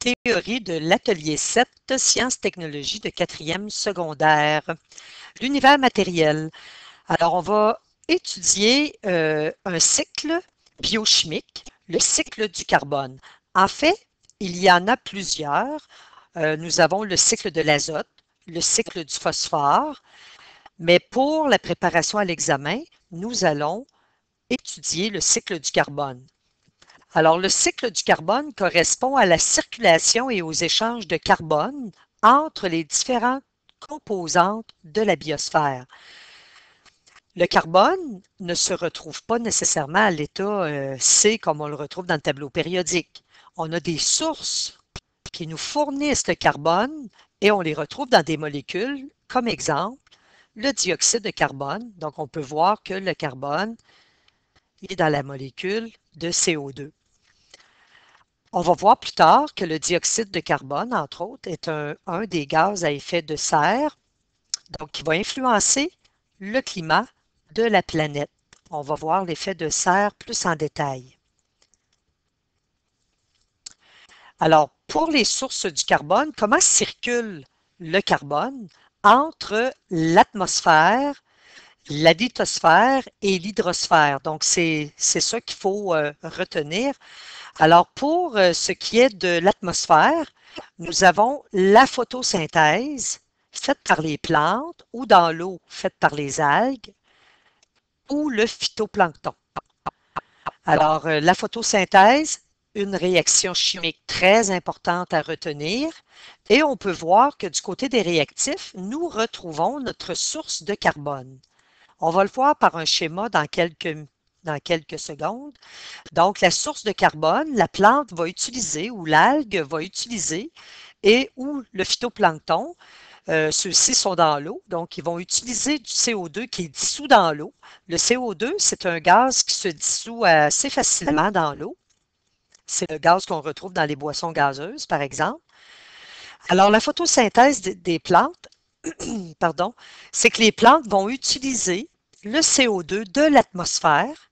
théorie de l'atelier 7, sciences technologies de 4e secondaire. L'univers matériel. Alors, on va étudier un cycle biochimique, le cycle du carbone. En fait, il y en a plusieurs. Nous avons le cycle de l'azote, le cycle du phosphore, mais pour la préparation à l'examen, nous allons étudier le cycle du carbone. Alors, le cycle du carbone correspond à la circulation et aux échanges de carbone entre les différentes composantes de la biosphère. Le carbone ne se retrouve pas nécessairement à l'état C comme on le retrouve dans le tableau périodique. On a des sources qui nous fournissent le carbone et on les retrouve dans des molécules, comme exemple, le dioxyde de carbone. Donc, on peut voir que le carbone est dans la molécule de CO2. On va voir plus tard que le dioxyde de carbone, entre autres, est un des gaz à effet de serre, donc qui va influencer le climat de la planète. On va voir l'effet de serre plus en détail. Alors, pour les sources du carbone, comment circule le carbone entre l'atmosphère, la lithosphère et l'hydrosphère? Donc, c'est ça qu'il faut retenir. Alors, pour ce qui est de l'atmosphère, nous avons la photosynthèse faite par les plantes ou dans l'eau faite par les algues ou le phytoplancton. Alors, la photosynthèse, une réaction chimique très importante à retenir et on peut voir que du côté des réactifs, nous retrouvons notre source de carbone. On va le voir par un schéma dans quelques secondes. Donc, la source de carbone, la plante va utiliser ou l'algue va utiliser et ou le phytoplancton, ceux-ci sont dans l'eau, donc ils vont utiliser du CO2 qui est dissous dans l'eau. Le CO2, c'est un gaz qui se dissout assez facilement dans l'eau. C'est le gaz qu'on retrouve dans les boissons gazeuses, par exemple. Alors, la photosynthèse des plantes, pardon, c'est que les plantes vont utiliser le CO2 de l'atmosphère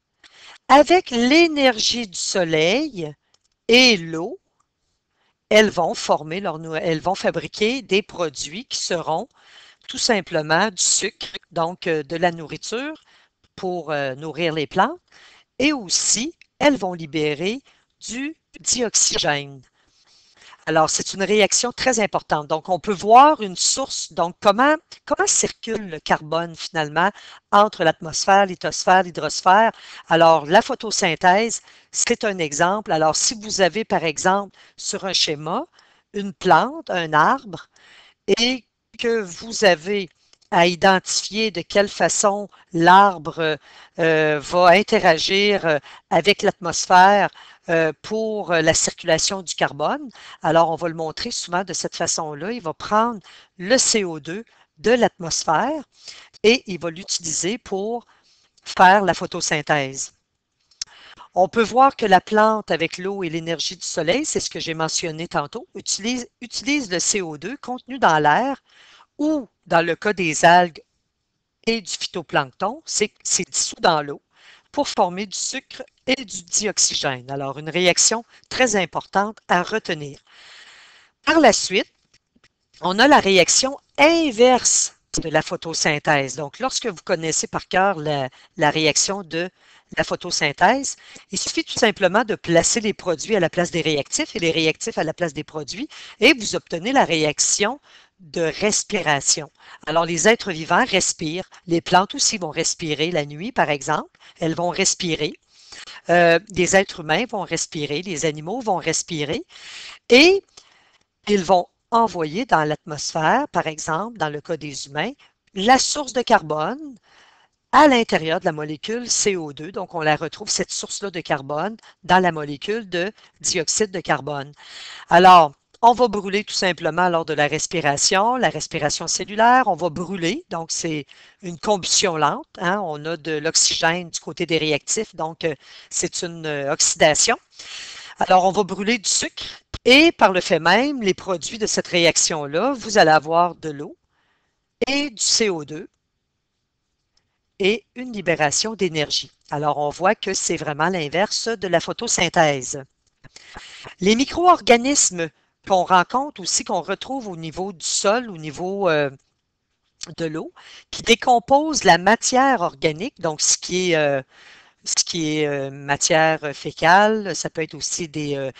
avec l'énergie du soleil et l'eau. Elles vont fabriquer des produits qui seront tout simplement du sucre, donc de la nourriture pour nourrir les plantes, et aussi elles vont libérer du dioxygène. Alors, c'est une réaction très importante. Donc, on peut voir une source. Donc, comment circule le carbone finalement entre l'atmosphère, lithosphère, l'hydrosphère? Alors, la photosynthèse, c'est un exemple. Alors, si vous avez, par exemple, sur un schéma, une plante, un arbre, et que vous avez à identifier de quelle façon l'arbre va interagir avec l'atmosphère pour la circulation du carbone. Alors, on va le montrer souvent de cette façon-là. Il va prendre le CO2 de l'atmosphère et il va l'utiliser pour faire la photosynthèse. On peut voir que la plante, avec l'eau et l'énergie du soleil, c'est ce que j'ai mentionné tantôt, utilise le CO2 contenu dans l'air ou, dans le cas des algues et du phytoplancton, c'est dissous dans l'eau pour former du sucre et du dioxygène. Alors, une réaction très importante à retenir. Par la suite, on a la réaction inverse de la photosynthèse. Donc, lorsque vous connaissez par cœur la réaction de la photosynthèse, il suffit tout simplement de placer les produits à la place des réactifs et les réactifs à la place des produits et vous obtenez la réaction de respiration. Alors, les êtres vivants respirent. Les plantes aussi vont respirer la nuit, par exemple. Elles vont respirer. Les êtres humains vont respirer. Les animaux vont respirer. Et ils vont envoyer dans l'atmosphère, par exemple, dans le cas des humains, la source de carbone à l'intérieur de la molécule CO2. Donc, on la retrouve, cette source-là de carbone, dans la molécule de dioxyde de carbone. Alors, on va brûler tout simplement lors de la respiration cellulaire, on va brûler, donc c'est une combustion lente, hein? On a de l'oxygène du côté des réactifs, donc c'est une oxydation. Alors, on va brûler du sucre et par le fait même, les produits de cette réaction-là, vous allez avoir de l'eau et du CO2 et une libération d'énergie. Alors, on voit que c'est vraiment l'inverse de la photosynthèse. Les micro-organismes qu'on rencontre aussi, qu'on retrouve au niveau du sol, au niveau de l'eau, qui décompose la matière organique, donc ce qui est matière fécale, ça peut être aussi des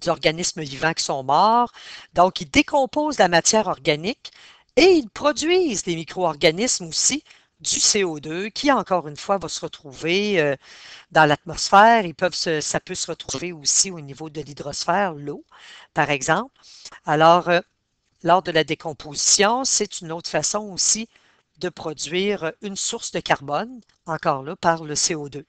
organismes vivants qui sont morts. Donc, ils décomposent la matière organique et ils produisent des micro-organismes aussi, du CO2, qui, encore une fois, va se retrouver dans l'atmosphère. Ça peut se retrouver aussi au niveau de l'hydrosphère, l'eau, par exemple. Alors, lors de la décomposition, c'est une autre façon aussi de produire une source de carbone, encore là, par le CO2.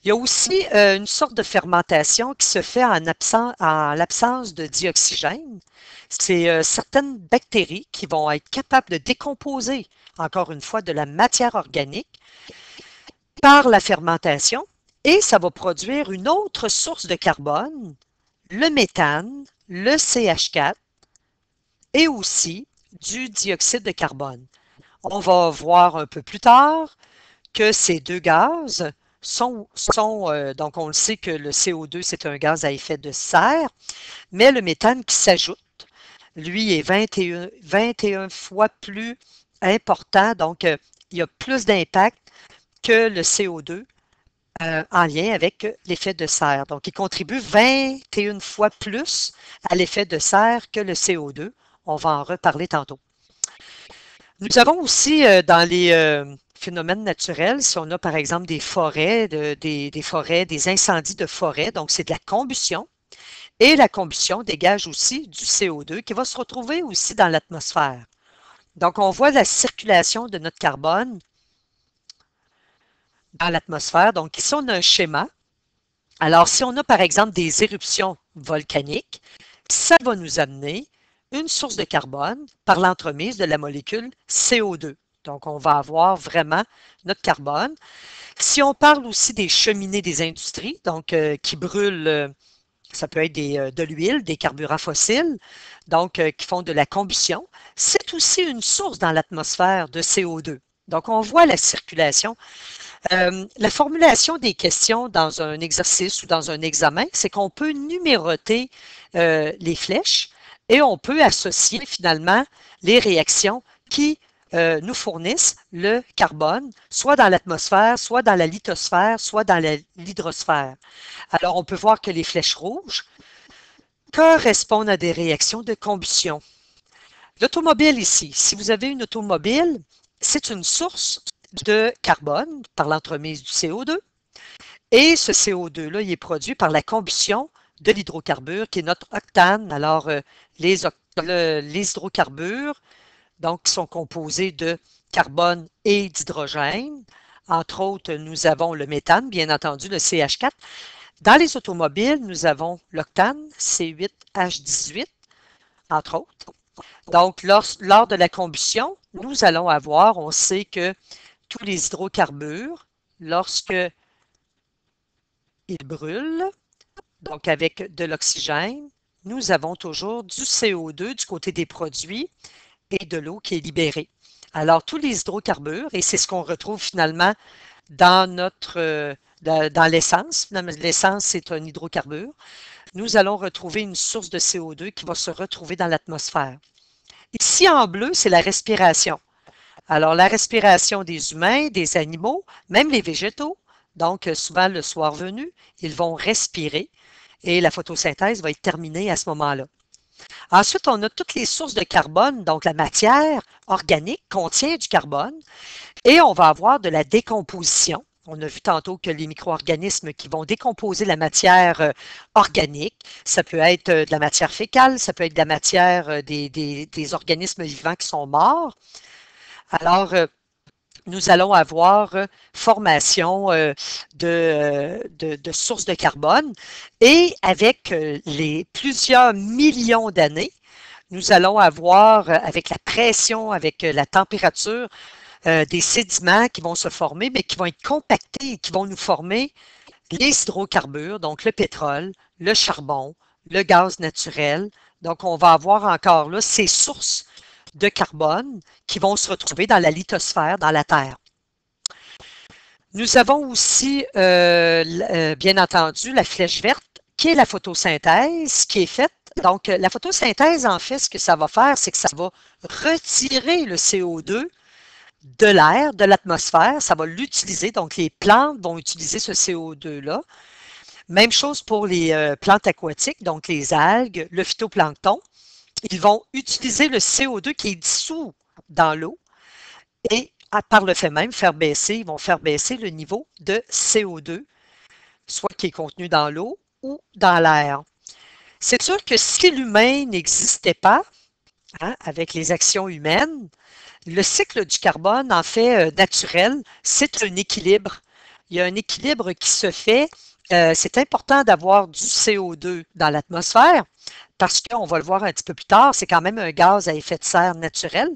Il y a aussi une sorte de fermentation qui se fait en l'absence de dioxygène. C'est certaines bactéries qui vont être capables de décomposer, encore une fois, de la matière organique par la fermentation et ça va produire une autre source de carbone, le méthane, le CH4 et aussi du dioxyde de carbone. On va voir un peu plus tard que ces deux gaz donc on le sait que le CO2, c'est un gaz à effet de serre, mais le méthane qui s'ajoute, lui, est 21 fois plus important, donc il y a plus d'impact que le CO2 en lien avec l'effet de serre. Donc, il contribue 21 fois plus à l'effet de serre que le CO2. On va en reparler tantôt. Nous avons aussi dans les phénomènes naturels, si on a par exemple des forêts, des forêts, des incendies de forêt, donc c'est de la combustion. Et la combustion dégage aussi du CO2 qui va se retrouver aussi dans l'atmosphère. Donc, on voit la circulation de notre carbone dans l'atmosphère. Donc, ici, on a un schéma. Alors, si on a par exemple des éruptions volcaniques, ça va nous amener une source de carbone par l'entremise de la molécule CO2. Donc, on va avoir vraiment notre carbone. Si on parle aussi des cheminées des industries, donc qui brûlent, ça peut être de l'huile, des carburants fossiles, donc qui font de la combustion, c'est aussi une source dans l'atmosphère de CO2. Donc, on voit la circulation. La formulation des questions dans un exercice ou dans un examen, c'est qu'on peut numéroter les flèches et on peut associer finalement les réactions qui nous fournissent le carbone, soit dans l'atmosphère, soit dans la lithosphère, soit dans l'hydrosphère. Alors, on peut voir que les flèches rouges correspondent à des réactions de combustion. L'automobile ici, si vous avez une automobile, c'est une source de carbone par l'entremise du CO2. Et ce CO2-là, il est produit par la combustion de l'hydrocarbure qui est notre octane. Alors, les hydrocarbures, donc, qui sont composés de carbone et d'hydrogène. Entre autres, nous avons le méthane, bien entendu, le CH4. Dans les automobiles, nous avons l'octane, C8H18, entre autres. Donc, lors de la combustion, nous allons avoir, on sait que tous les hydrocarbures, lorsque ils brûlent, donc avec de l'oxygène, nous avons toujours du CO2 du côté des produits et de l'eau qui est libérée. Alors, tous les hydrocarbures, et c'est ce qu'on retrouve finalement dans dans l'essence. L'essence, c'est un hydrocarbure. Nous allons retrouver une source de CO2 qui va se retrouver dans l'atmosphère. Ici, en bleu, c'est la respiration. Alors, la respiration des humains, des animaux, même les végétaux, donc souvent le soir venu, ils vont respirer et la photosynthèse va être terminée à ce moment-là. Ensuite, on a toutes les sources de carbone, donc la matière organique contient du carbone et on va avoir de la décomposition. On a vu tantôt que les micro-organismes qui vont décomposer la matière organique, ça peut être de la matière fécale, ça peut être de la matière des organismes vivants qui sont morts. Alors, nous allons avoir formation de sources de carbone et avec les plusieurs millions d'années, nous allons avoir, avec la pression, avec la température, des sédiments qui vont se former, mais qui vont être compactés et qui vont nous former les hydrocarbures, donc le pétrole, le charbon, le gaz naturel. Donc, on va avoir encore là ces sources de carbone qui vont se retrouver dans la lithosphère, dans la Terre. Nous avons aussi, bien entendu, la flèche verte, qui est la photosynthèse, qui est faite Donc, la photosynthèse, en fait, ce que ça va faire, c'est que ça va retirer le CO2 de l'air, de l'atmosphère, ça va l'utiliser. Donc, les plantes vont utiliser ce CO2-là. Même chose pour les plantes aquatiques, donc les algues, le phytoplancton. Ils vont utiliser le CO2 qui est dissous dans l'eau et par le fait même, ils vont faire baisser le niveau de CO2, soit qui est contenu dans l'eau ou dans l'air. C'est sûr que si l'humain n'existait pas, hein, avec les actions humaines, le cycle du carbone, en fait, naturel, c'est un équilibre. Il y a un équilibre qui se fait. C'est important d'avoir du CO2 dans l'atmosphère parce qu'on va le voir un petit peu plus tard, c'est quand même un gaz à effet de serre naturel.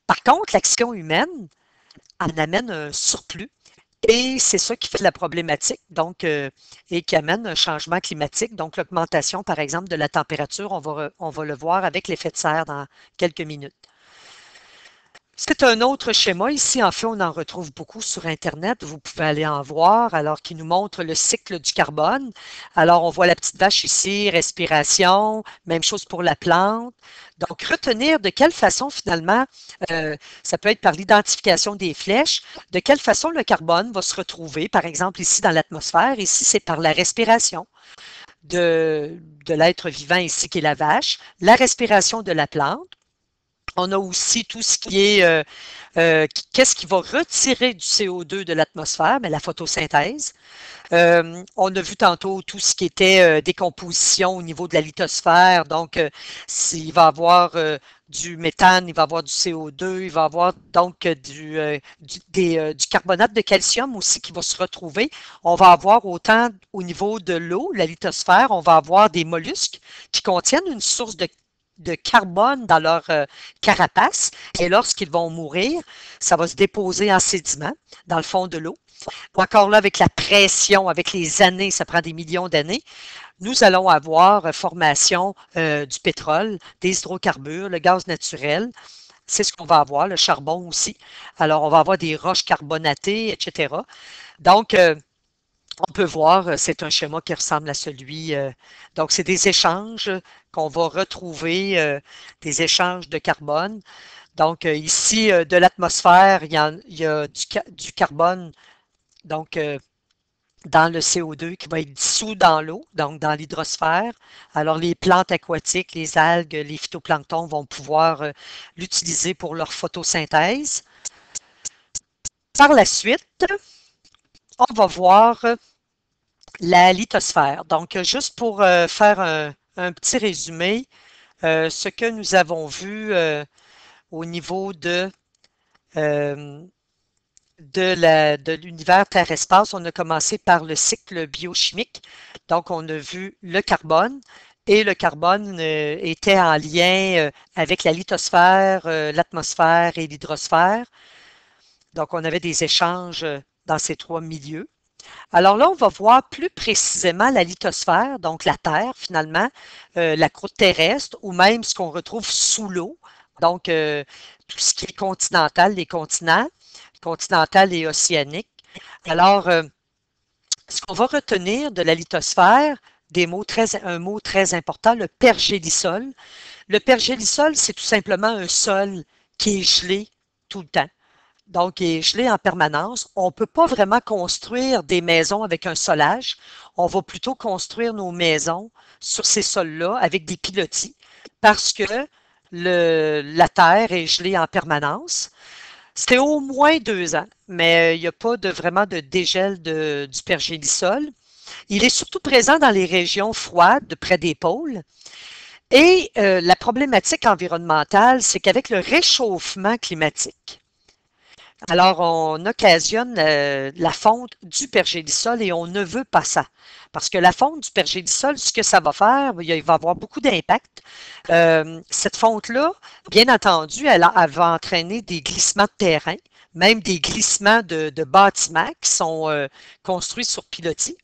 Par contre, l'action humaine en amène un surplus et c'est ça qui fait la problématique, donc, et qui amène un changement climatique. Donc, l'augmentation, par exemple, de la température, on va le voir avec l'effet de serre dans quelques minutes. C'est un autre schéma. Ici, en fait, on en retrouve beaucoup sur Internet. Vous pouvez aller en voir, alors qui nous montre le cycle du carbone. Alors, on voit la petite vache ici, respiration, même chose pour la plante. Donc, retenir de quelle façon, finalement, ça peut être par l'identification des flèches, de quelle façon le carbone va se retrouver, par exemple, ici dans l'atmosphère. Ici, c'est par la respiration de l'être vivant ici, qui est la vache, la respiration de la plante. On a aussi tout ce qui est, qu'est-ce qui va retirer du CO2 de l'atmosphère? Mais la photosynthèse. On a vu tantôt tout ce qui était décomposition au niveau de la lithosphère. Donc, il va y avoir du méthane, il va y avoir du CO2, il va y avoir donc du carbonate de calcium aussi qui va se retrouver. On va avoir autant au niveau de l'eau, la lithosphère, on va avoir des mollusques qui contiennent une source de carbone dans leur carapace et lorsqu'ils vont mourir, ça va se déposer en sédiment dans le fond de l'eau. Encore là, avec la pression, avec les années, ça prend des millions d'années, nous allons avoir formation du pétrole, des hydrocarbures, le gaz naturel. C'est ce qu'on va avoir, le charbon aussi. Alors, on va avoir des roches carbonatées, etc. Donc, on peut voir, c'est un schéma qui ressemble à celui. Donc, c'est des échanges qu'on va retrouver, des échanges de carbone. Donc, ici, de l'atmosphère, il y a du carbone, donc, dans le CO2 qui va être dissous dans l'eau, donc dans l'hydrosphère. Alors, les plantes aquatiques, les algues, les phytoplanktons vont pouvoir l'utiliser pour leur photosynthèse. Par la suite, on va voir la lithosphère. Donc, juste pour faire un petit résumé, ce que nous avons vu au niveau de l'univers Terre-Espace, on a commencé par le cycle biochimique. Donc, on a vu le carbone et le carbone était en lien avec la lithosphère, l'atmosphère et l'hydrosphère. Donc, on avait des échanges dans ces trois milieux. Alors là, on va voir plus précisément la lithosphère, donc la Terre finalement, la croûte terrestre ou même ce qu'on retrouve sous l'eau, donc tout ce qui est continental, les continents, continental et océanique. Alors, ce qu'on va retenir de la lithosphère, un mot très important, le pergélisol. Le pergélisol, c'est tout simplement un sol qui est gelé tout le temps. Donc, il est gelé en permanence. On ne peut pas vraiment construire des maisons avec un solage. On va plutôt construire nos maisons sur ces sols-là avec des pilotis parce que la terre est gelée en permanence. C'était au moins 2 ans, mais il n'y a pas vraiment de dégel du pergélisol. Il est surtout présent dans les régions froides, près des pôles. Et la problématique environnementale, c'est qu'avec le réchauffement climatique, alors, on occasionne la fonte du pergélisol et on ne veut pas ça. Parce que la fonte du pergélisol, ce que ça va faire, il va avoir beaucoup d'impact. Cette fonte-là, bien entendu, elle va entraîner des glissements de terrain, même des glissements de bâtiments qui sont construits sur pilotis.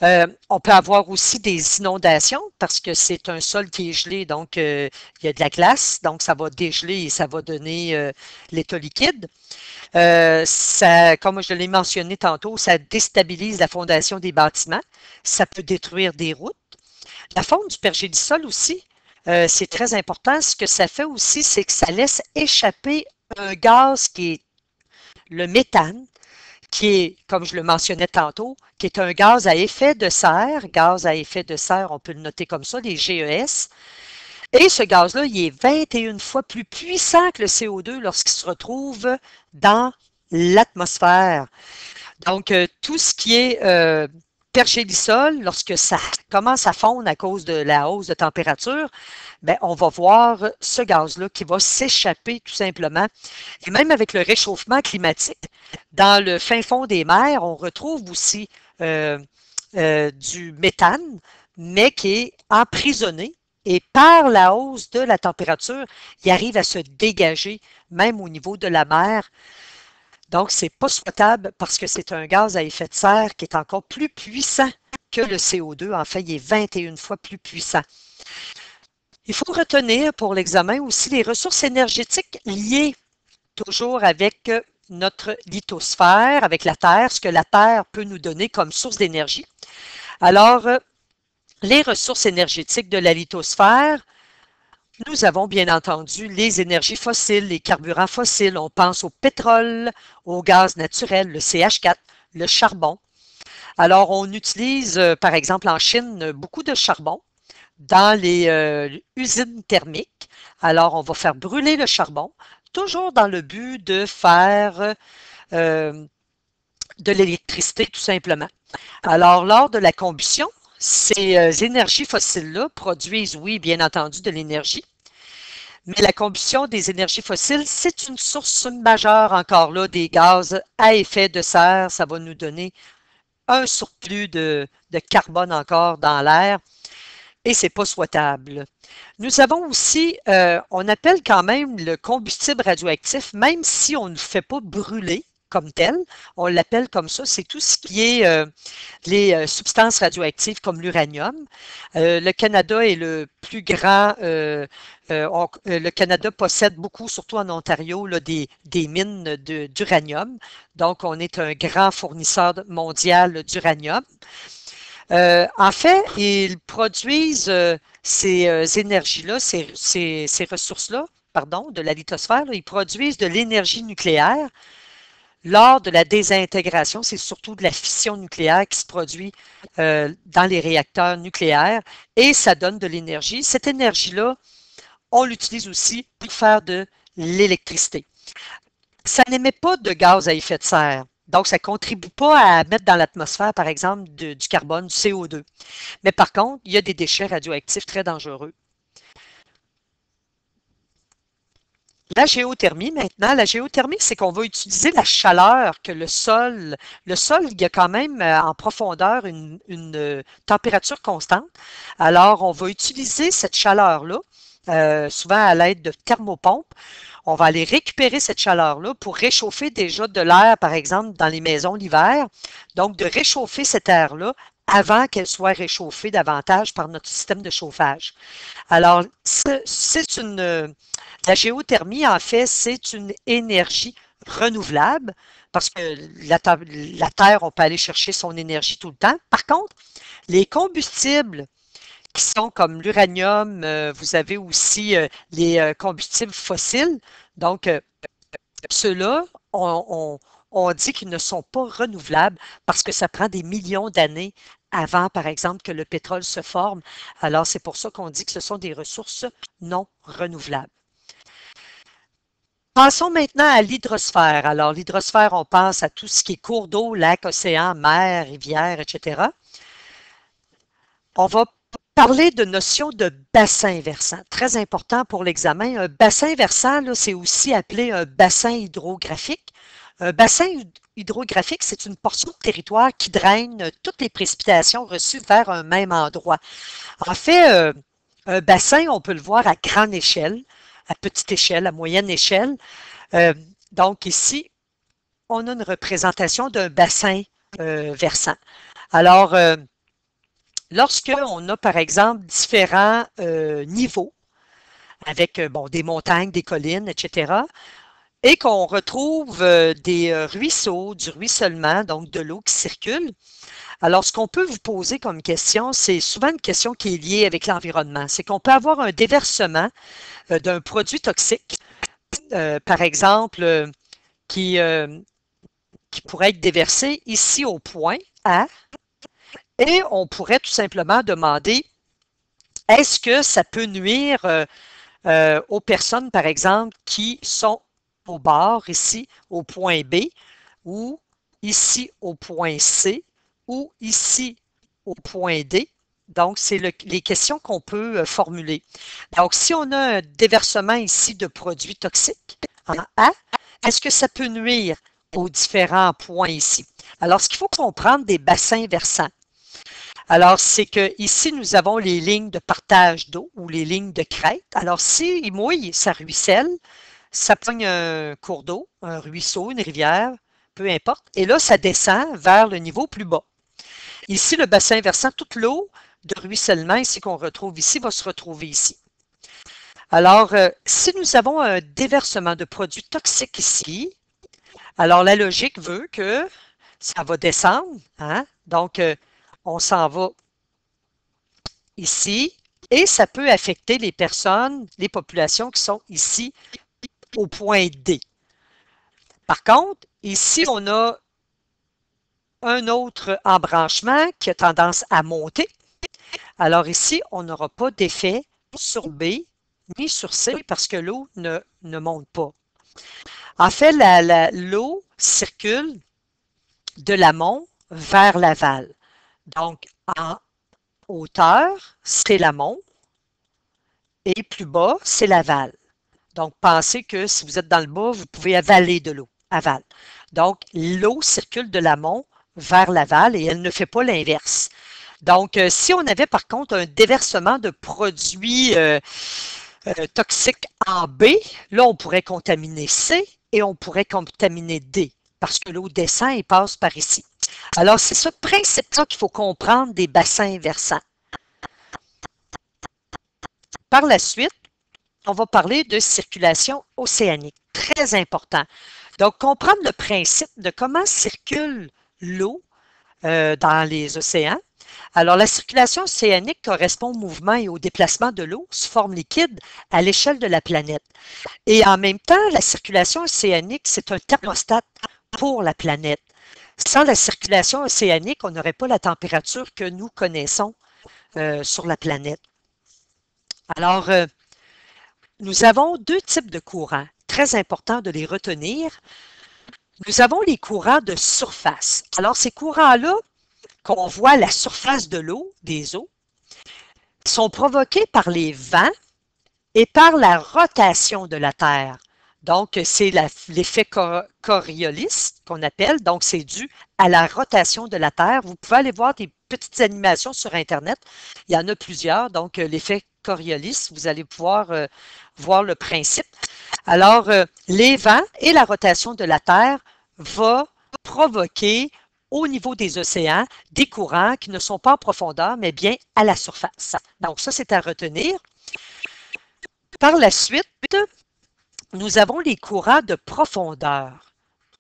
On peut avoir aussi des inondations parce que c'est un sol qui est gelé, donc il y a de la glace, donc ça va dégeler et ça va donner l'état liquide. Comme je l'ai mentionné tantôt, ça déstabilise la fondation des bâtiments, ça peut détruire des routes. La faune du pergélisol aussi, c'est très important. Ce que ça fait aussi, c'est que ça laisse échapper un gaz qui est le méthane, qui est, comme je le mentionnais tantôt, qui est un gaz à effet de serre. Gaz à effet de serre, on peut le noter comme ça, les GES. Et ce gaz-là, il est 21 fois plus puissant que le CO2 lorsqu'il se retrouve dans l'atmosphère. Donc, tout ce qui est pergélisol, lorsque ça commence à fondre à cause de la hausse de température, ben, on va voir ce gaz-là qui va s'échapper tout simplement. Et même avec le réchauffement climatique, dans le fin fond des mers, on retrouve aussi du méthane, mais qui est emprisonné. Et par la hausse de la température, il arrive à se dégager, même au niveau de la mer. Donc, c'est pas souhaitable parce que c'est un gaz à effet de serre qui est encore plus puissant que le CO2. En fait, il est 21 fois plus puissant. Il faut retenir pour l'examen aussi les ressources énergétiques liées toujours avec notre lithosphère, avec la Terre, ce que la Terre peut nous donner comme source d'énergie. Alors, les ressources énergétiques de la lithosphère, nous avons bien entendu les énergies fossiles, les carburants fossiles. On pense au pétrole, au gaz naturel, le CH4, le charbon. Alors, on utilise, par exemple, en Chine, beaucoup de charbon dans les usines thermiques. Alors, on va faire brûler le charbon, toujours dans le but de faire de l'électricité, tout simplement. Alors, lors de la combustion, ces énergies fossiles-là produisent, oui, bien entendu, de l'énergie, mais la combustion des énergies fossiles, c'est une source majeure encore là des gaz à effet de serre. Ça va nous donner un surplus de carbone encore dans l'air et c'est pas souhaitable. Nous avons aussi, on appelle quand même le combustible radioactif, même si on ne fait pas brûler comme tel, on l'appelle comme ça, c'est tout ce qui est les substances radioactives comme l'uranium. Le Canada est le plus grand, le Canada possède beaucoup, surtout en Ontario, là, des mines d'uranium. Donc, on est un grand fournisseur mondial d'uranium. En fait, ils produisent ces énergies-là, ces ressources-là, pardon, de la lithosphère, là, ils produisent de l'énergie nucléaire. Lors de la désintégration, c'est surtout de la fission nucléaire qui se produit dans les réacteurs nucléaires et ça donne de l'énergie. Cette énergie-là, on l'utilise aussi pour faire de l'électricité. Ça n'émet pas de gaz à effet de serre. Donc, ça ne contribue pas à mettre dans l'atmosphère, par exemple, du carbone, du CO2. Mais par contre, il y a des déchets radioactifs très dangereux. La géothermie maintenant, la géothermie, c'est qu'on va utiliser la chaleur que le sol, il y a quand même en profondeur une température constante. Alors, on va utiliser cette chaleur-là, souvent à l'aide de thermopompes. On va aller récupérer cette chaleur-là pour réchauffer déjà de l'air, par exemple, dans les maisons l'hiver. Donc, de réchauffer cet air-là avant qu'elle soit réchauffée davantage par notre système de chauffage. Alors, la géothermie, en fait, c'est une énergie renouvelable parce que la Terre, on peut aller chercher son énergie tout le temps. Par contre, les combustibles qui sont comme l'uranium, vous avez aussi les combustibles fossiles. Donc, ceux-là, on dit qu'ils ne sont pas renouvelables parce que ça prend des millions d'années avant, par exemple, que le pétrole se forme. Alors, c'est pour ça qu'on dit que ce sont des ressources non renouvelables. Passons maintenant à l'hydrosphère. Alors, l'hydrosphère, on pense à tout ce qui est cours d'eau, lacs, océans, mers, rivières, etc. On va parler de notion de bassin versant. Très important pour l'examen. Un bassin versant, c'est aussi appelé un bassin hydrographique. Un bassin hydrographique, c'est une portion de territoire qui draine toutes les précipitations reçues vers un même endroit. En fait, un bassin, on peut le voir à grande échelle, à petite échelle, à moyenne échelle. Donc ici, on a une représentation d'un bassin versant. Alors, lorsqu'on a, par exemple, différents niveaux, avec des montagnes, des collines, etc., et qu'on retrouve des ruisseaux, du ruissellement, donc de l'eau qui circule, Alors, ce qu'on peut vous poser comme question, c'est souvent une question qui est liée avec l'environnement. C'est qu'on peut avoir un déversement d'un produit toxique, par exemple, qui pourrait être déversé ici au point A, et on pourrait tout simplement demander, est-ce que ça peut nuire aux personnes, par exemple, qui sont au bord, ici, au point B, ou ici au point C, ou ici au point D. Donc, c'est les questions qu'on peut formuler. Donc, si on a un déversement ici de produits toxiques en A, est-ce que ça peut nuire aux différents points ici? Alors, ce qu'il faut comprendre des bassins versants, alors, c'est que ici, nous avons les lignes de partage d'eau ou les lignes de crête. Alors, s'il mouille, ça ruisselle, ça pogne un cours d'eau, un ruisseau, une rivière, peu importe. Et là, ça descend vers le niveau plus bas. Ici, le bassin versant, toute l'eau de ruissellement ici qu'on retrouve ici va se retrouver ici. Alors, si nous avons un déversement de produits toxiques ici, alors la logique veut que ça va descendre, hein? Donc, on s'en va ici et ça peut affecter les personnes, les populations qui sont ici au point D. Par contre, ici, on a un autre embranchement qui a tendance à monter. Alors ici, on n'aura pas d'effet sur B ni sur C parce que l'eau ne monte pas. En fait, l'eau circule de l'amont vers l'aval. Donc, en hauteur, c'est l'amont et plus bas, c'est l'aval. Donc, pensez que si vous êtes dans le bas, vous pouvez avaler de l'eau, aval. Donc, l'eau circule de l'amont vers l'aval et elle ne fait pas l'inverse. Donc, si on avait par contre un déversement de produits toxiques en B, là, on pourrait contaminer C et on pourrait contaminer D parce que l'eau descend et passe par ici. Alors, c'est ce principe-là qu'il faut comprendre des bassins versants. Par la suite, on va parler de circulation océanique. Très important. Donc, comprendre le principe de comment circule l'eau dans les océans. Alors, la circulation océanique correspond au mouvement et au déplacement de l'eau sous forme liquide à l'échelle de la planète. Et en même temps, la circulation océanique, c'est un thermostat pour la planète. Sans la circulation océanique, on n'aurait pas la température que nous connaissons sur la planète. Alors, nous avons deux types de courants, très important de les retenir. Nous avons les courants de surface. Alors, ces courants-là, qu'on voit à la surface de l'eau, des eaux, sont provoqués par les vents et par la rotation de la Terre. Donc, c'est l'effet Coriolis qu'on appelle. Donc, c'est dû à la rotation de la Terre. Vous pouvez aller voir des petites animations sur Internet. Il y en a plusieurs. Donc, l'effet Coriolis, vous allez pouvoir voir le principe. Alors, les vents et la rotation de la Terre vont provoquer au niveau des océans des courants qui ne sont pas en profondeur, mais bien à la surface. Donc, ça, c'est à retenir. Par la suite, nous avons les courants de profondeur.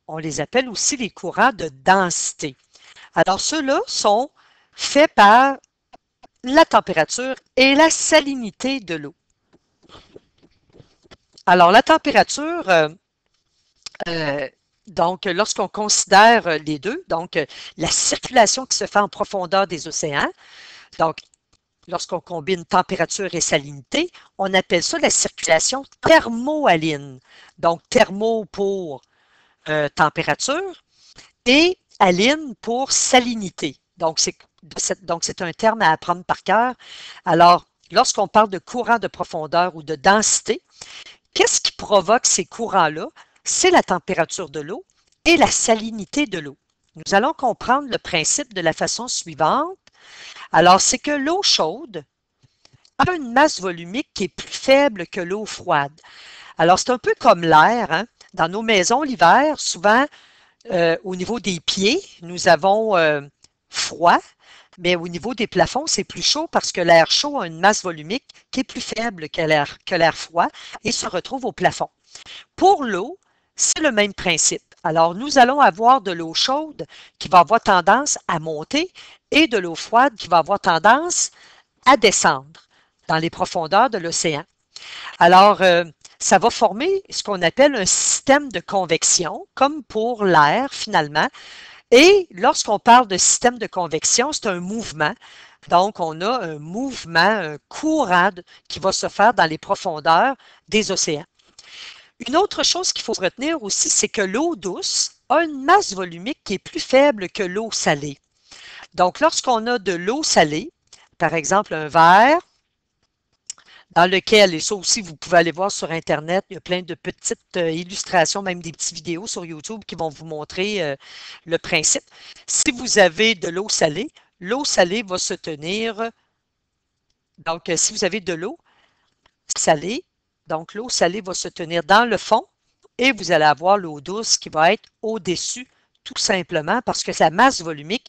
On les appelle aussi les courants de densité. Alors, ceux-là sont faits par la température et la salinité de l'eau. Alors, la température, donc, lorsqu'on considère les deux, donc la circulation qui se fait en profondeur des océans, donc lorsqu'on combine température et salinité, on appelle ça la circulation thermohaline. Donc, thermo pour température et haline pour salinité. Donc, c'est un terme à apprendre par cœur. Alors, lorsqu'on parle de courant de profondeur ou de densité, qu'est-ce qui provoque ces courants-là? C'est la température de l'eau et la salinité de l'eau. Nous allons comprendre le principe de la façon suivante. Alors, c'est que l'eau chaude a une masse volumique qui est plus faible que l'eau froide. Alors, c'est un peu comme l'air. Hein? Dans nos maisons, l'hiver, souvent, au niveau des pieds, nous avons froid, mais au niveau des plafonds, c'est plus chaud parce que l'air chaud a une masse volumique qui est plus faible que l'air froid et se retrouve au plafond. Pour l'eau, c'est le même principe. Alors, nous allons avoir de l'eau chaude qui va avoir tendance à monter et de l'eau froide qui va avoir tendance à descendre dans les profondeurs de l'océan. Alors, ça va former ce qu'on appelle un système de convection, comme pour l'air finalement. Et lorsqu'on parle de système de convection, c'est un mouvement. Donc, on a un mouvement, un courant qui va se faire dans les profondeurs des océans. Une autre chose qu'il faut retenir aussi, c'est que l'eau douce a une masse volumique qui est plus faible que l'eau salée. Donc, lorsqu'on a de l'eau salée, par exemple un verre, dans lequel, et ça aussi, vous pouvez aller voir sur Internet, il y a plein de petites illustrations, même des petites vidéos sur YouTube qui vont vous montrer le principe. Si vous avez de l'eau salée va se tenir, donc si vous avez de l'eau salée, donc l'eau salée va se tenir dans le fond et vous allez avoir l'eau douce qui va être au-dessus, tout simplement parce que sa masse volumique,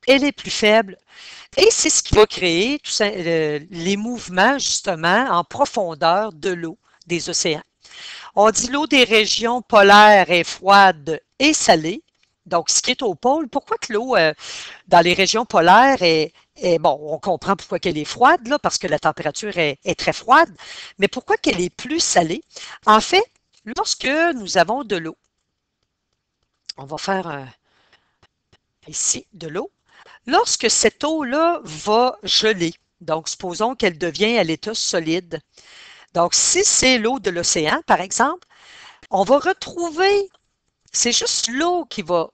elle est plus faible. Et c'est ce qui va créer les mouvements, justement, en profondeur de l'eau des océans. On dit l'eau des régions polaires est froide et salée. Donc, ce qui est au pôle, pourquoi que l'eau dans les régions polaires bon, on comprend pourquoi qu'elle est froide, là, parce que la température est très froide, mais pourquoi qu'elle est plus salée? En fait, lorsque nous avons de l'eau, on va faire ici de l'eau, lorsque cette eau-là va geler, donc supposons qu'elle devient à l'état solide, donc si c'est l'eau de l'océan, par exemple, on va retrouver, c'est juste l'eau qui va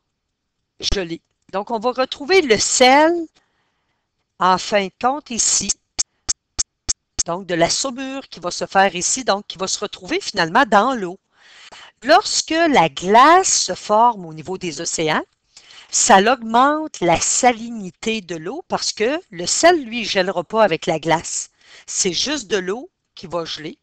geler. Donc, on va retrouver le sel, en fin de compte, ici, donc de la saumure qui va se faire ici, donc qui va se retrouver finalement dans l'eau. Lorsque la glace se forme au niveau des océans, ça augmente la salinité de l'eau parce que le sel, lui, ne gèlera pas avec la glace. C'est juste de l'eau qui va geler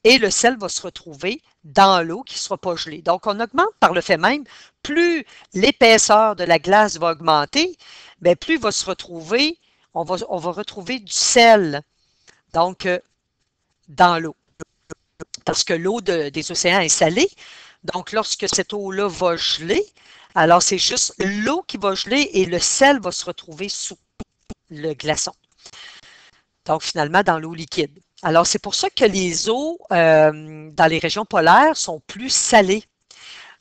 et le sel va se retrouver dans l'eau qui ne sera pas gelée. Donc, on augmente par le fait même, plus l'épaisseur de la glace va augmenter, bien, plus il va se retrouver, on va retrouver du sel, donc, dans l'eau. Parce que l'eau des océans est salée. Donc, lorsque cette eau-là va geler, alors c'est juste l'eau qui va geler et le sel va se retrouver sous le glaçon. Donc, finalement, dans l'eau liquide. Alors, c'est pour ça que les eaux dans les régions polaires sont plus salées.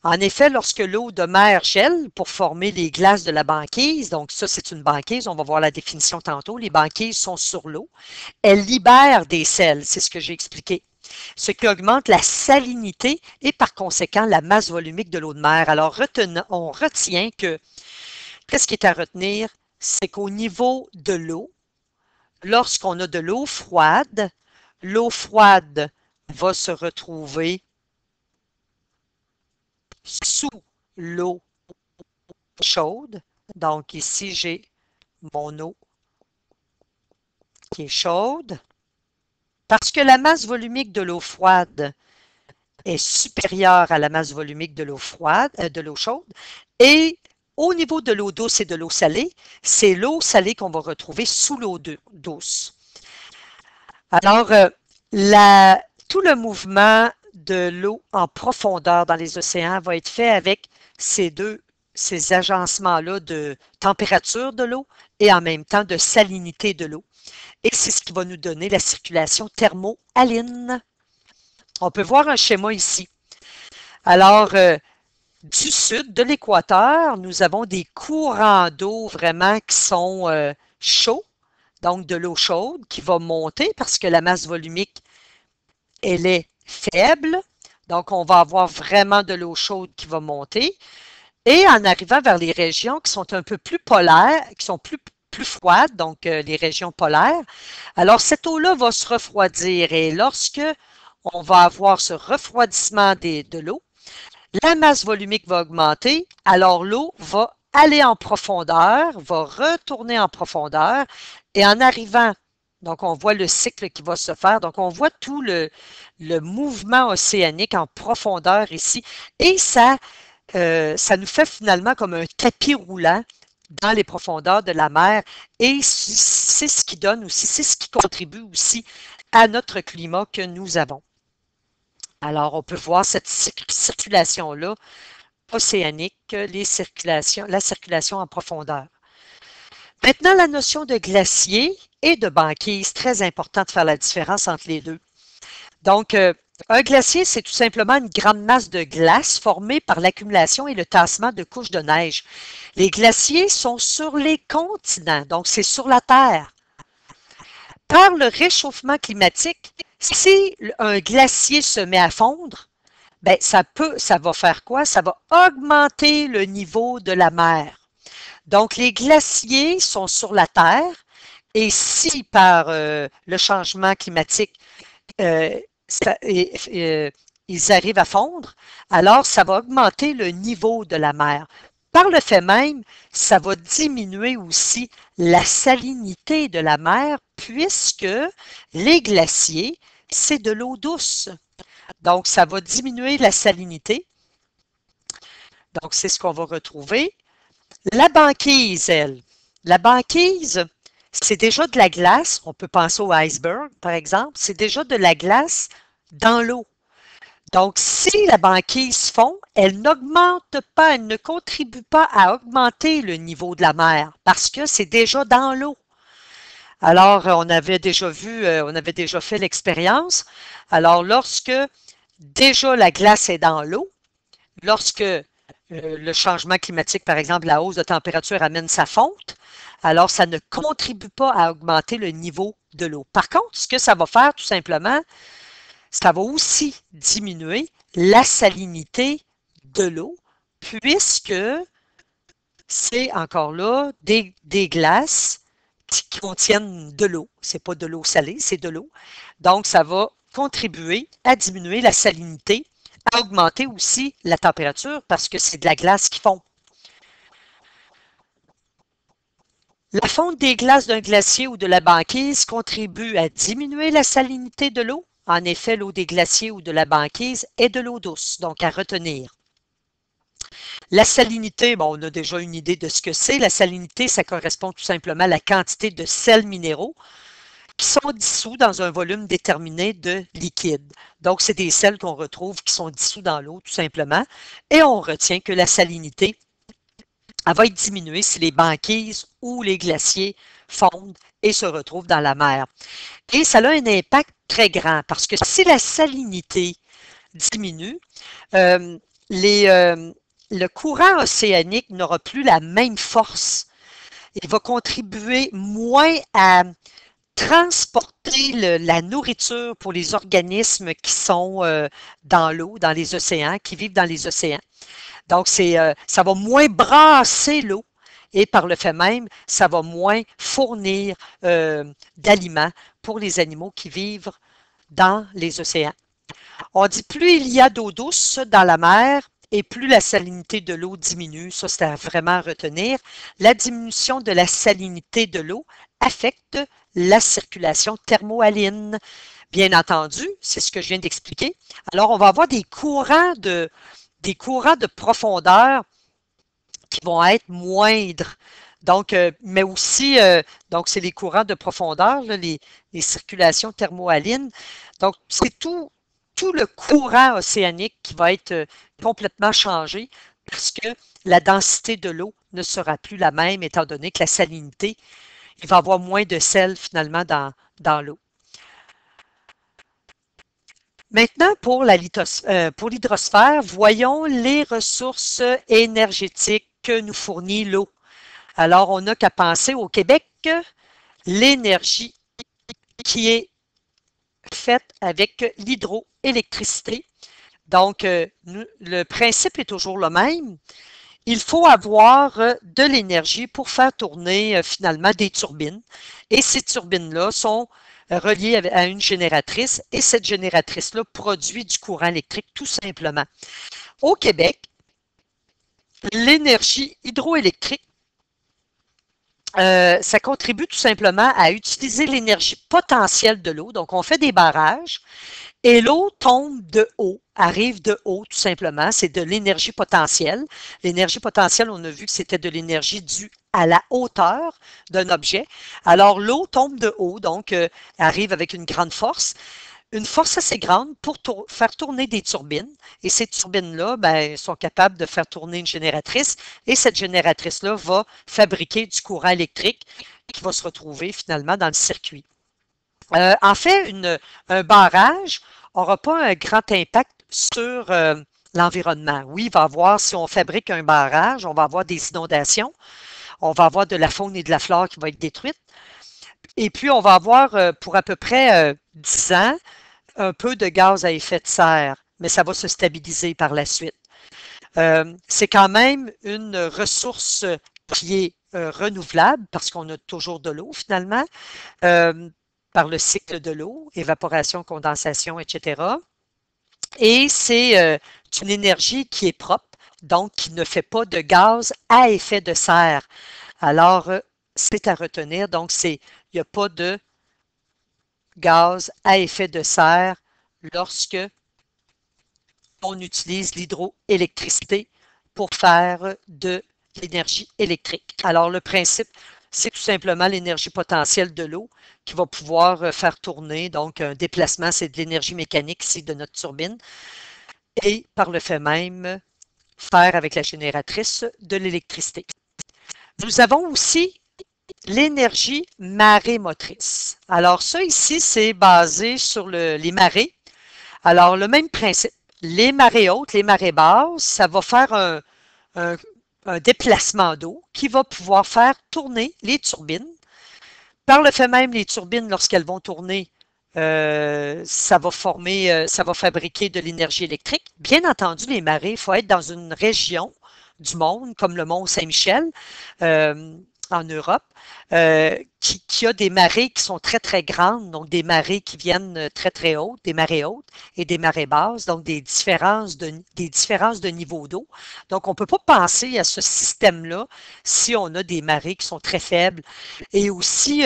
En effet, lorsque l'eau de mer gèle pour former les glaces de la banquise, donc ça, c'est une banquise, on va voir la définition tantôt, les banquises sont sur l'eau, elles libèrent des sels, c'est ce que j'ai expliqué, ce qui augmente la salinité et par conséquent la masse volumique de l'eau de mer. Alors, on retient que, qu'est-ce qui est à retenir? C'est qu'au niveau de l'eau, lorsqu'on a de l'eau froide va se retrouver sous l'eau chaude. Donc ici, j'ai mon eau qui est chaude. Parce que la masse volumique de l'eau froide est supérieure à la masse volumique de l'eau chaude. Et au niveau de l'eau douce et de l'eau salée, c'est l'eau salée qu'on va retrouver sous l'eau douce. Alors, tout le mouvement de l'eau en profondeur dans les océans va être fait avec ces agencements-là de température de l'eau et en même temps de salinité de l'eau. Et c'est ce qui va nous donner la circulation thermohaline. On peut voir un schéma ici. Alors, du sud de l'équateur, nous avons des courants d'eau vraiment qui sont chauds, donc de l'eau chaude qui va monter parce que la masse volumique, elle est faible. Donc, on va avoir vraiment de l'eau chaude qui va monter. Et en arrivant vers les régions qui sont un peu plus polaires, qui sont plus froides, donc les régions polaires, alors cette eau-là va se refroidir. Et lorsque on va avoir ce refroidissement de l'eau, la masse volumique va augmenter, alors l'eau va aller en profondeur, va retourner en profondeur, et en arrivant, donc on voit le cycle qui va se faire, donc on voit tout le mouvement océanique en profondeur ici, et ça nous fait finalement comme un tapis roulant dans les profondeurs de la mer, et c'est ce qui donne aussi, c'est ce qui contribue aussi à notre climat que nous avons. Alors, on peut voir cette circulation-là océanique, la circulation en profondeur. Maintenant, la notion de glacier et de banquise, très important de faire la différence entre les deux. Donc, un glacier, c'est tout simplement une grande masse de glace formée par l'accumulation et le tassement de couches de neige. Les glaciers sont sur les continents, donc c'est sur la Terre. Par le réchauffement climatique, si un glacier se met à fondre, ben ça va faire quoi? Ça va augmenter le niveau de la mer. Donc, les glaciers sont sur la Terre et si par le changement climatique, ils arrivent à fondre, alors ça va augmenter le niveau de la mer. Par le fait même, ça va diminuer aussi la salinité de la mer puisque les glaciers, c'est de l'eau douce. Donc, ça va diminuer la salinité. Donc, c'est ce qu'on va retrouver. La banquise, elle. La banquise, c'est déjà de la glace. On peut penser au iceberg, par exemple. C'est déjà de la glace dans l'eau. Donc, si la banquise fond, elle n'augmente pas, elle ne contribue pas à augmenter le niveau de la mer parce que c'est déjà dans l'eau. Alors, on avait déjà fait l'expérience. Alors, lorsque déjà la glace est dans l'eau, lorsque le changement climatique, par exemple, la hausse de température amène sa fonte, alors ça ne contribue pas à augmenter le niveau de l'eau. Par contre, ce que ça va faire, tout simplement, ça va aussi diminuer la salinité de l'eau, puisque c'est encore là des glaces qui contiennent de l'eau. Ce n'est pas de l'eau salée, c'est de l'eau. Donc, ça va contribuer à diminuer la salinité, à augmenter aussi la température parce que c'est de la glace qui fond. La fonte des glaces d'un glacier ou de la banquise contribue à diminuer la salinité de l'eau. En effet, l'eau des glaciers ou de la banquise est de l'eau douce, donc à retenir. La salinité, bon, on a déjà une idée de ce que c'est. La salinité, ça correspond tout simplement à la quantité de sels minéraux qui sont dissous dans un volume déterminé de liquide. Donc, c'est des sels qu'on retrouve qui sont dissous dans l'eau, tout simplement. Et on retient que la salinité, elle va être diminuée si les banquises ou les glaciers fondent et se retrouvent dans la mer. Et ça a un impact très grand parce que si la salinité diminue, le courant océanique n'aura plus la même force. Il va contribuer moins à transporter la nourriture pour les organismes qui sont dans l'eau, dans les océans, qui vivent dans les océans. Donc, ça va moins brasser l'eau et par le fait même, ça va moins fournir d'aliments pour les animaux qui vivent dans les océans. On dit plus il y a d'eau douce dans la mer et plus la salinité de l'eau diminue. Ça, c'est à vraiment retenir. La diminution de la salinité de l'eau affecte la circulation thermohaline. Bien entendu, c'est ce que je viens d'expliquer. Alors, on va avoir des courants de profondeur qui vont être moindres. Donc, mais aussi, donc c'est les courants de profondeur, là, les circulations thermohalines. Donc, c'est tout le courant océanique qui va être complètement changé parce que la densité de l'eau ne sera plus la même étant donné que la salinité, il va y avoir moins de sel finalement dans l'eau. Maintenant, pour l'hydrosphère, voyons les ressources énergétiques que nous fournit l'eau. Alors, on n'a qu'à penser au Québec, l'énergie qui est faite avec l'hydroélectricité. Donc, le principe est toujours le même. Il faut avoir de l'énergie pour faire tourner finalement des turbines. Et ces turbines-là sont reliées à une génératrice et cette génératrice-là produit du courant électrique tout simplement. Au Québec, l'énergie hydroélectrique, ça contribue tout simplement à utiliser l'énergie potentielle de l'eau. Donc, on fait des barrages et l'eau tombe de haut, arrive de haut tout simplement. C'est de l'énergie potentielle. L'énergie potentielle, on a vu que c'était de l'énergie due à la hauteur d'un objet. Alors, l'eau tombe de haut, donc arrive avec une grande force. une force assez grande pour faire tourner des turbines. Et ces turbines-là, ben, sont capables de faire tourner une génératrice. Et cette génératrice-là va fabriquer du courant électrique qui va se retrouver finalement dans le circuit. En fait, un barrage n'aura pas un grand impact sur l'environnement. Oui, il va avoir, si on fabrique un barrage, on va avoir des inondations, on va avoir de la faune et de la flore qui va être détruite. Et puis, on va avoir pour à peu près 10 ans un peu de gaz à effet de serre, mais ça va se stabiliser par la suite. C'est quand même une ressource qui est renouvelable parce qu'on a toujours de l'eau finalement, par le cycle de l'eau, évaporation, condensation, etc. Et c'est une énergie qui est propre, donc qui ne fait pas de gaz à effet de serre. Alors, c'est à retenir. Donc, il n'y a pas de gaz à effet de serre lorsque on utilise l'hydroélectricité pour faire de l'énergie électrique. Alors, le principe, c'est tout simplement l'énergie potentielle de l'eau qui va pouvoir faire tourner. Donc, un déplacement, c'est de l'énergie mécanique ici de notre turbine. Et par le fait même, faire avec la génératrice de l'électricité. Nous avons aussi l'énergie marémotrice. Alors, ça ici, c'est basé sur les marées. Alors, le même principe. Les marées hautes, les marées basses, ça va faire un déplacement d'eau qui va pouvoir faire tourner les turbines. Par le fait même, les turbines, lorsqu'elles vont tourner, ça va fabriquer de l'énergie électrique. Bien entendu, les marées, il faut être dans une région du monde, comme le mont Saint-Michel, en Europe, qui a des marées qui sont très, très grandes, donc des marées qui viennent très, très hautes, des marées hautes et des marées basses, donc des différences de niveau d'eau. Donc, on ne peut pas penser à ce système-là si on a des marées qui sont très faibles. Et aussi,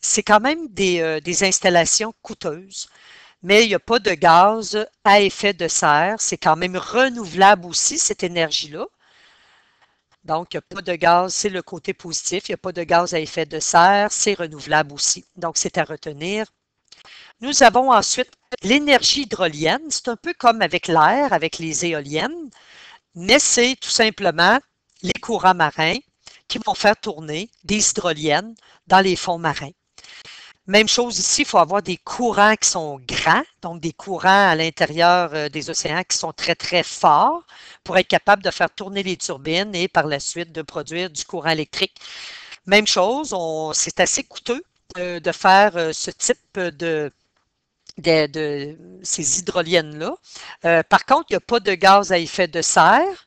c'est quand même des installations coûteuses. Mais il n'y a pas de gaz à effet de serre. C'est quand même renouvelable aussi, cette énergie-là. Donc, il n'y a pas de gaz, c'est le côté positif. Il n'y a pas de gaz à effet de serre, c'est renouvelable aussi. Donc, c'est à retenir. Nous avons ensuite l'énergie hydrolienne. C'est un peu comme avec l'air, avec les éoliennes, mais c'est tout simplement les courants marins qui vont faire tourner des hydroliennes dans les fonds marins. Même chose ici, il faut avoir des courants qui sont grands, donc des courants à l'intérieur des océans qui sont très, très forts pour être capable de faire tourner les turbines et par la suite de produire du courant électrique. Même chose, c'est assez coûteux de faire ce type de ces hydroliennes-là. Par contre, il n'y a pas de gaz à effet de serre.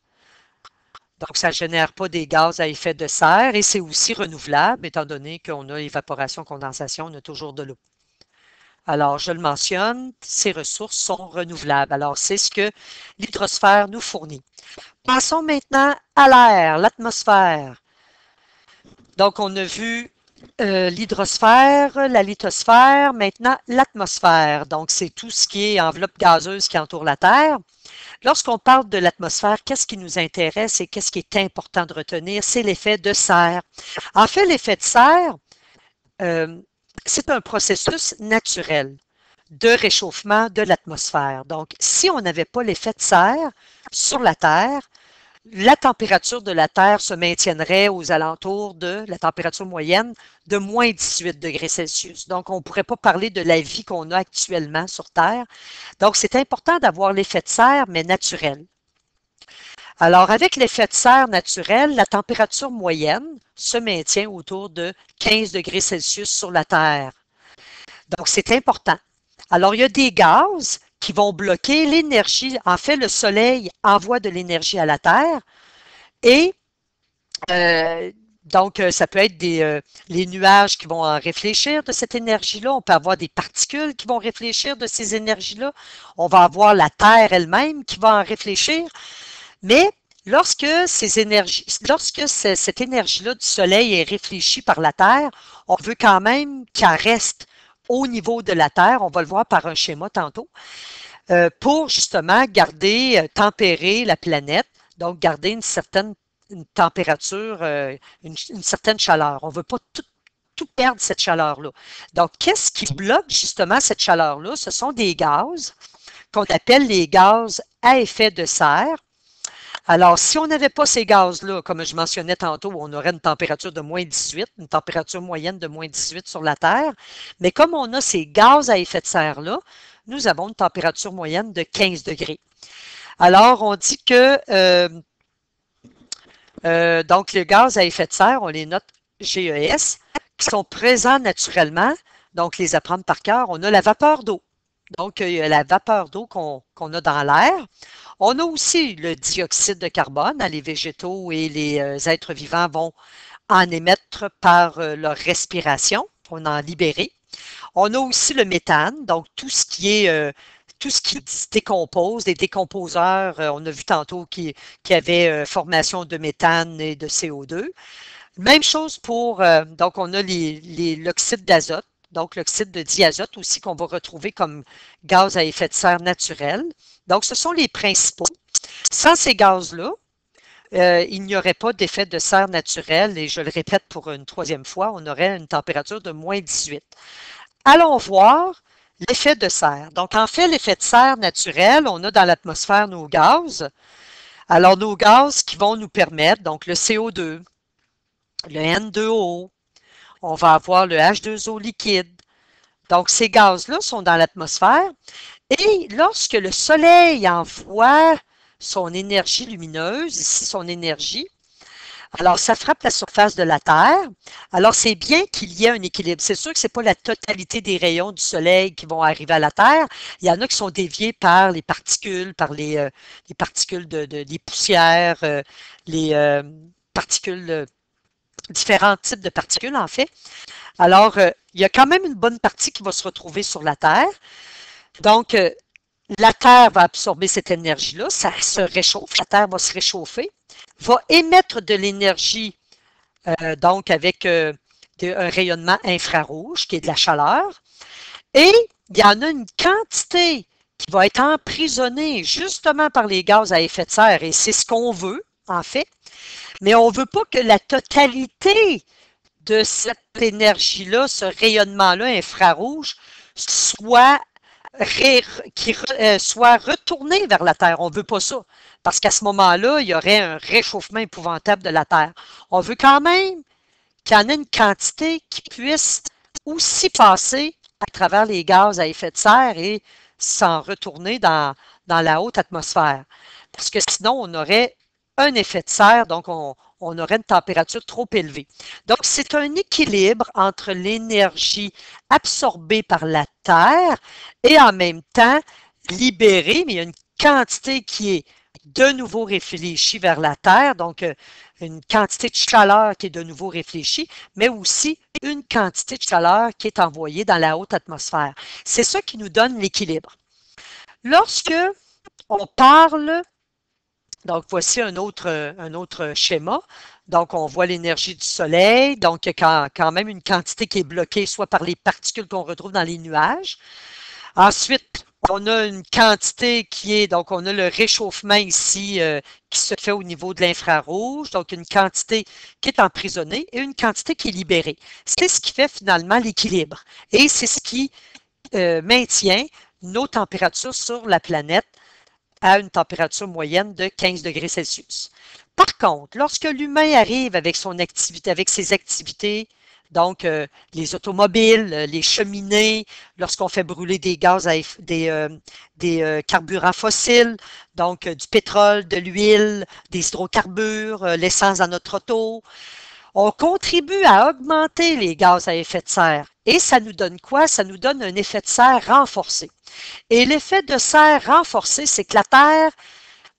Donc, ça ne génère pas des gaz à effet de serre et c'est aussi renouvelable, étant donné qu'on a évaporation, condensation, on a toujours de l'eau. Alors, je le mentionne, ces ressources sont renouvelables. Alors, c'est ce que l'hydrosphère nous fournit. Passons maintenant à l'air, l'atmosphère. Donc, on a vu l'hydrosphère, la lithosphère, maintenant l'atmosphère. Donc, c'est tout ce qui est enveloppe gazeuse qui entoure la Terre. Lorsqu'on parle de l'atmosphère, qu'est-ce qui nous intéresse et qu'est-ce qui est important de retenir? C'est l'effet de serre. En fait, l'effet de serre, c'est un processus naturel de réchauffement de l'atmosphère. Donc, si on n'avait pas l'effet de serre sur la Terre, la température de la Terre se maintiendrait aux alentours de la température moyenne de moins 18 degrés Celsius. Donc, on ne pourrait pas parler de la vie qu'on a actuellement sur Terre. Donc, c'est important d'avoir l'effet de serre, mais naturel. Alors, avec l'effet de serre naturel, la température moyenne se maintient autour de 15 degrés Celsius sur la Terre. Donc, c'est important. Alors, il y a des gaz qui vont bloquer l'énergie. En fait, le Soleil envoie de l'énergie à la Terre et donc, ça peut être les nuages qui vont en réfléchir de cette énergie-là. On peut avoir des particules qui vont réfléchir de ces énergies-là. On va avoir la Terre elle-même qui va en réfléchir. Mais lorsque cette énergie-là du Soleil est réfléchie par la Terre, on veut quand même qu'elle reste au niveau de la Terre. On va le voir par un schéma tantôt. Pour justement tempérer la planète, donc garder une certaine température, une certaine chaleur. On ne veut pas tout tout perdre cette chaleur-là. Donc, qu'est-ce qui bloque justement cette chaleur-là? Ce sont des gaz qu'on appelle les gaz à effet de serre. Alors, si on n'avait pas ces gaz-là, comme je mentionnais tantôt, on aurait une température de moins 18, une température moyenne de moins 18 sur la Terre. Mais comme on a ces gaz à effet de serre-là, nous avons une température moyenne de 15 degrés. Alors, on dit que donc les gaz à effet de serre, on les note GES, qui sont présents naturellement, donc les apprendre par cœur. On a la vapeur d'eau. Donc, il y a la vapeur d'eau qu'on a dans l'air. On a aussi le dioxyde de carbone. Les végétaux et les êtres vivants vont en émettre par leur respiration, on en libérer. On a aussi le méthane, donc tout ce qui se décompose, des décomposeurs, on a vu tantôt qu'il y avait formation de méthane et de CO2. Même chose pour, donc on a l'oxyde d'azote, donc l'oxyde de diazote aussi qu'on va retrouver comme gaz à effet de serre naturel. Donc ce sont les principaux. Sans ces gaz-là, il n'y aurait pas d'effet de serre naturel et je le répète pour une troisième fois, on aurait une température de moins 18. Allons voir l'effet de serre. Donc, en fait, l'effet de serre naturel, on a dans l'atmosphère nos gaz. Alors, nos gaz qui vont nous permettre, donc le CO2, le N2O, on va avoir le H2O liquide. Donc, ces gaz-là sont dans l'atmosphère. Et lorsque le Soleil envoie son énergie lumineuse, ici son énergie, alors ça frappe la surface de la Terre. Alors, c'est bien qu'il y ait un équilibre. C'est sûr que ce n'est pas la totalité des rayons du Soleil qui vont arriver à la Terre. Il y en a qui sont déviés par les particules, les particules des poussières, les particules, différents types de particules, en fait. Alors, il y a quand même une bonne partie qui va se retrouver sur la Terre. Donc, la Terre va absorber cette énergie-là, ça se réchauffe, la Terre va se réchauffer, va émettre de l'énergie, donc avec un rayonnement infrarouge, qui est de la chaleur, et il y en a une quantité qui va être emprisonnée justement par les gaz à effet de serre, et c'est ce qu'on veut, en fait, mais on ne veut pas que la totalité de cette énergie-là, ce rayonnement-là infrarouge, soit retourné vers la Terre. On ne veut pas ça, parce qu'à ce moment-là, il y aurait un réchauffement épouvantable de la Terre. On veut quand même qu'il y en ait une quantité qui puisse aussi passer à travers les gaz à effet de serre et s'en retourner dans la haute atmosphère. Parce que sinon, on aurait un effet de serre, donc on aurait une température trop élevée. Donc, c'est un équilibre entre l'énergie absorbée par la Terre et en même temps libérée, mais il y a une quantité qui est de nouveau réfléchie vers la Terre, donc une quantité de chaleur qui est de nouveau réfléchie, mais aussi une quantité de chaleur qui est envoyée dans la haute atmosphère. C'est ça qui nous donne l'équilibre. Lorsque on parle, donc voici un autre schéma, donc on voit l'énergie du soleil, donc il y a quand même une quantité qui est bloquée soit par les particules qu'on retrouve dans les nuages. Ensuite, on a une quantité qui est, donc on a le réchauffement ici qui se fait au niveau de l'infrarouge, donc une quantité qui est emprisonnée et une quantité qui est libérée. C'est ce qui fait finalement l'équilibre et c'est ce qui maintient nos températures sur la planète à une température moyenne de 15 degrés Celsius. Par contre, lorsque l'humain arrive avec son activité, avec ses activités, donc les automobiles, les cheminées, lorsqu'on fait brûler des gaz, des carburants fossiles, donc du pétrole, de l'huile, des hydrocarbures, l'essence dans notre auto, on contribue à augmenter les gaz à effet de serre. Et ça nous donne quoi? Ça nous donne un effet de serre renforcé. Et l'effet de serre renforcé, c'est que la Terre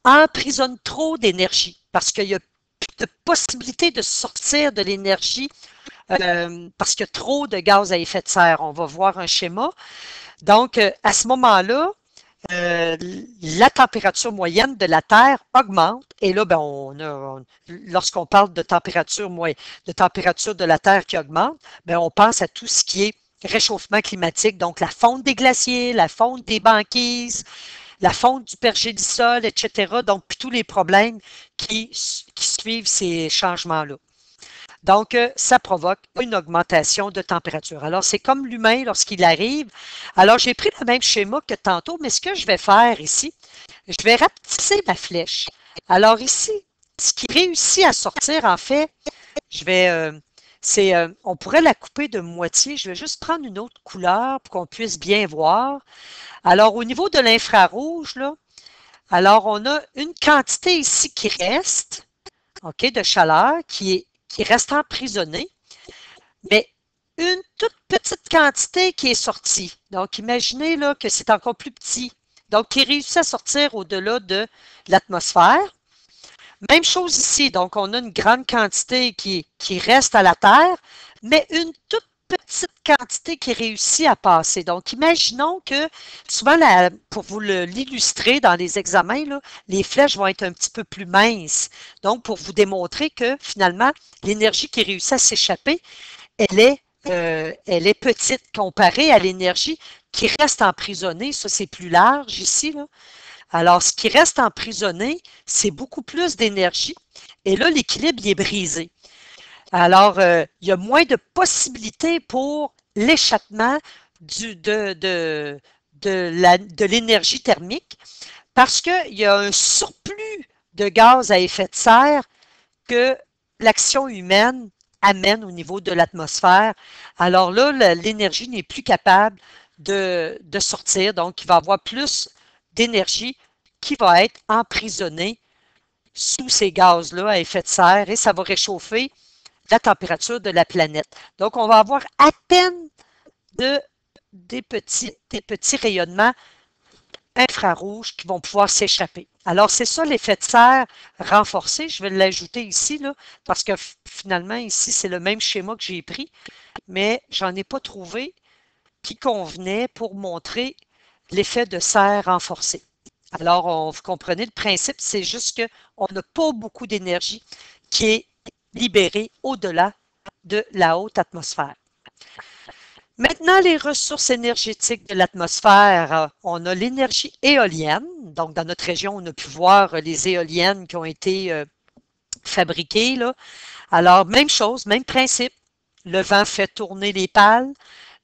emprisonne trop d'énergie parce qu'il y a plus de possibilité de sortir de l'énergie parce qu'il y a trop de gaz à effet de serre. On va voir un schéma. Donc, à ce moment-là, la température moyenne de la Terre augmente. Et là, lorsqu'on parle de température de la Terre qui augmente, on pense à tout ce qui est réchauffement climatique, donc la fonte des glaciers, la fonte des banquises, la fonte du pergélisol, etc. Donc, puis tous les problèmes qui suivent ces changements-là. Donc, ça provoque une augmentation de température. Alors, c'est comme l'humain lorsqu'il arrive. Alors, j'ai pris le même schéma que tantôt, mais ce que je vais faire ici, je vais rapetisser ma flèche. Alors ici, ce qui réussit à sortir, en fait, je vais, on pourrait la couper de moitié. Je vais juste prendre une autre couleur pour qu'on puisse bien voir. Alors, au niveau de l'infrarouge, là, alors on a une quantité ici qui reste, OK, de chaleur, qui reste emprisonnée, mais une toute petite quantité qui est sortie. Donc, imaginez là, que c'est encore plus petit. Donc, qui réussit à sortir au-delà de l'atmosphère. Même chose ici. Donc, on a une grande quantité qui reste à la Terre, mais une toute petite quantité qui réussit à passer. Donc, imaginons que souvent, pour vous l'illustrer dans les examens, là, les flèches vont être un petit peu plus minces. Donc, pour vous démontrer que finalement, l'énergie qui réussit à s'échapper, elle est petite comparée à l'énergie qui reste emprisonnée. Ça, c'est plus large ici, là. Alors, ce qui reste emprisonné, c'est beaucoup plus d'énergie. Et là, l'équilibre il est brisé. Alors, il y a moins de possibilités pour l'échappement de l'énergie thermique parce qu'il y a un surplus de gaz à effet de serre que l'action humaine amène au niveau de l'atmosphère. Alors là, l'énergie n'est plus capable de sortir, donc il va y avoir plus d'énergie qui va être emprisonnée sous ces gaz-là à effet de serre et ça va réchauffer la température de la planète. Donc, on va avoir à peine des petits rayonnements infrarouges qui vont pouvoir s'échapper. Alors, c'est ça l'effet de serre renforcé. Je vais l'ajouter ici, là, parce que finalement, ici, c'est le même schéma que j'ai pris, mais j'en ai pas trouvé qui convenait pour montrer l'effet de serre renforcé. Alors, vous comprenez le principe, c'est juste qu'on n'a pas beaucoup d'énergie qui est libérée au-delà de la haute atmosphère. Maintenant, les ressources énergétiques de l'atmosphère, on a l'énergie éolienne. Donc, dans notre région, on a pu voir les éoliennes qui ont été fabriquées, là. Alors, même chose, même principe. Le vent fait tourner les pales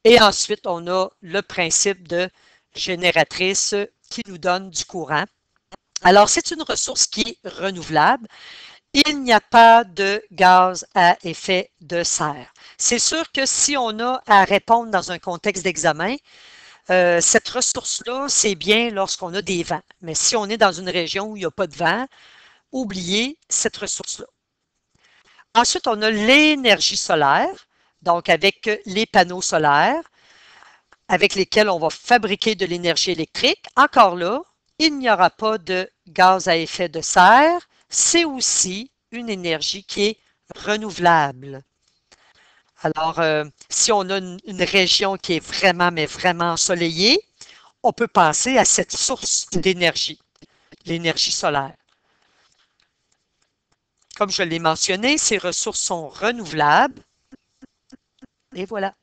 et ensuite, on a le principe de génératrice qui nous donne du courant. Alors, c'est une ressource qui est renouvelable. Il n'y a pas de gaz à effet de serre. C'est sûr que si on a à répondre dans un contexte d'examen, cette ressource-là, c'est bien lorsqu'on a des vents. Mais si on est dans une région où il n'y a pas de vent, oubliez cette ressource-là. Ensuite, on a l'énergie solaire, donc avec les panneaux solaires, avec lesquels on va fabriquer de l'énergie électrique. Encore là, il n'y aura pas de gaz à effet de serre. C'est aussi une énergie qui est renouvelable. Alors, si on a une région qui est vraiment, mais vraiment ensoleillée, on peut penser à cette source d'énergie, l'énergie solaire. Comme je l'ai mentionné, ces ressources sont renouvelables. Et voilà.